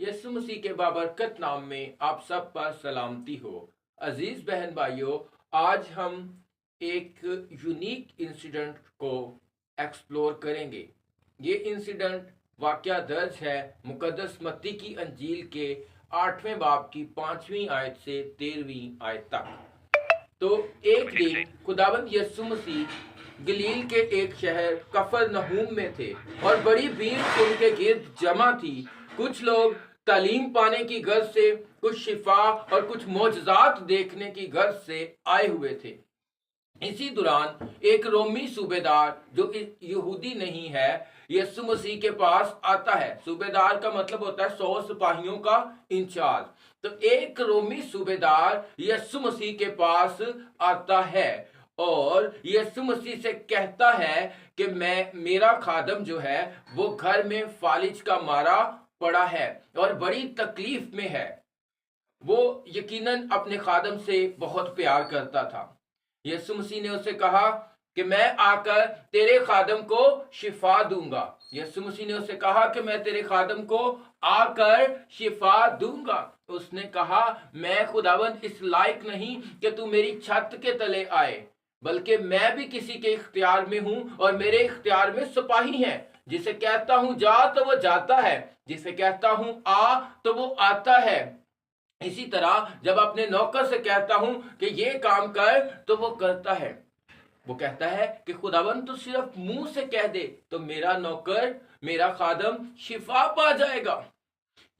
यीशु मसीह के बाबरकत नाम में आप सब पर सलामती हो। अजीज बहन भाइयों, आज हम एक यूनिक इंसिडेंट को एक्सप्लोर करेंगे। ये इंसिडेंट वाकया दर्ज है मुकद्दस मत्ती की अंजील के 8वें बाब की 5वीं आयत से 13वीं आयत तक। तो एक दिन खुदावंद यीशु मसीह गलील के एक शहर कफरनहूम में थे और बड़ी भीड़ उनके गिर्द जमा थी। कुछ लोग तालीम पाने की गर्ज से, कुछ शिफा और कुछ मोजजात देखने की गर्ज से आए हुए थे। इसी दौरान एक रोमी सूबेदार जो यहूदी नहीं है यीशु मसीह के पास आता है। सूबेदार का मतलब होता है 100 सिपाहियों का इंचार्ज। तो एक रोमी सूबेदार यीशु मसीह के पास आता है और यीशु मसीह से कहता है कि मेरा खादम जो है वो घर में फालिज का मारा पड़ा है और बड़ी तकलीफ में है। वो यकीनन अपने खादम से बहुत प्यार करता था। यीशु मसीह ने उससे कहा कि मैं आकर तेरे खादम को शिफा दूंगा। यीशु मसीह ने उससे कहा कि मैं तेरे खादम को आकर शिफा दूंगा। उसने कहा, मैं खुदावंद इस लायक नहीं कि तू मेरी छत के तले आए, बल्कि मैं भी किसी के इख्तियार में हूं और मेरे इख्तियार में सिपाही हैं। जिसे कहता हूं जा तो वो जाता है, जिसे कहता हूं आ तो वो आता है। इसी तरह जब अपने नौकर से कहता हूं कि ये काम कर तो वो करता है। वो कहता है कि खुदावंद तो सिर्फ मुंह से कह दे तो मेरा नौकर, मेरा खादम शिफा पा जाएगा।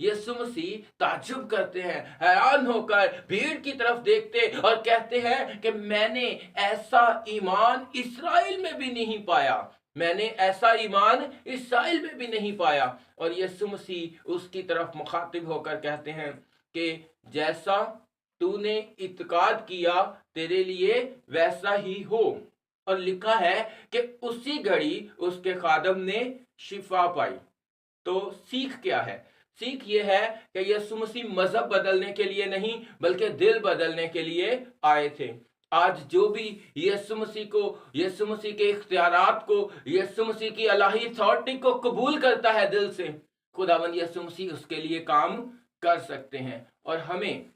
यीशु मसीह ताज्जुब करते हैं, हैरान होकर भीड़ की तरफ देखते और कहते हैं कि मैंने ऐसा ईमान इस्राएल में भी नहीं पाया। मैंने ऐसा ईमान इस्राएल में भी नहीं पाया। और यीशु मसीह उसकी तरफ मुखातिब होकर कहते हैं कि जैसा तूने इत्काद किया तेरे लिए वैसा ही हो। और लिखा है कि उसी घड़ी उसके खादम ने शिफा पाई। तो सीख क्या है? सीख ये है कि यीशु मसीह मजहब बदलने के लिए नहीं बल्कि दिल बदलने के लिए आए थे। आज जो भी यीशु मसीह को, यीशु मसीह के इख्तियारात को, यीशु मसीह की इलाही अथॉरिटी को कबूल करता है दिल से, खुदावंद यीशु मसीह उसके लिए काम कर सकते हैं। और हमें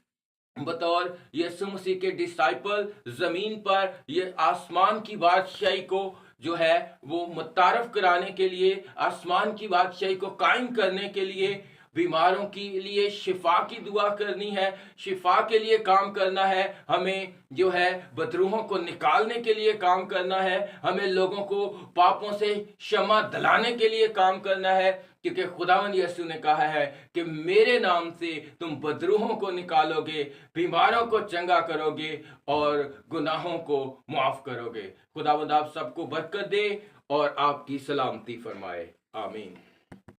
बतौर यीशु मसीह के डिसाइपल जमीन पर ये आसमान की बादशाही को जो है वो मुतारफ कराने के लिए, आसमान की बादशाही को कायम करने के लिए, बीमारों के लिए शिफा की दुआ करनी है, शिफा के लिए काम करना है। हमें जो है बदरूहों को निकालने के लिए काम करना है। हमें लोगों को पापों से क्षमा दिलाने के लिए काम करना है, क्योंकि खुदावंद यीशु ने कहा है कि मेरे नाम से तुम बदरूहों को निकालोगे, बीमारों को चंगा करोगे और गुनाहों को माफ करोगे। खुदावंद आप सबको बरकत दे और आपकी सलामती फरमाए। आमीन।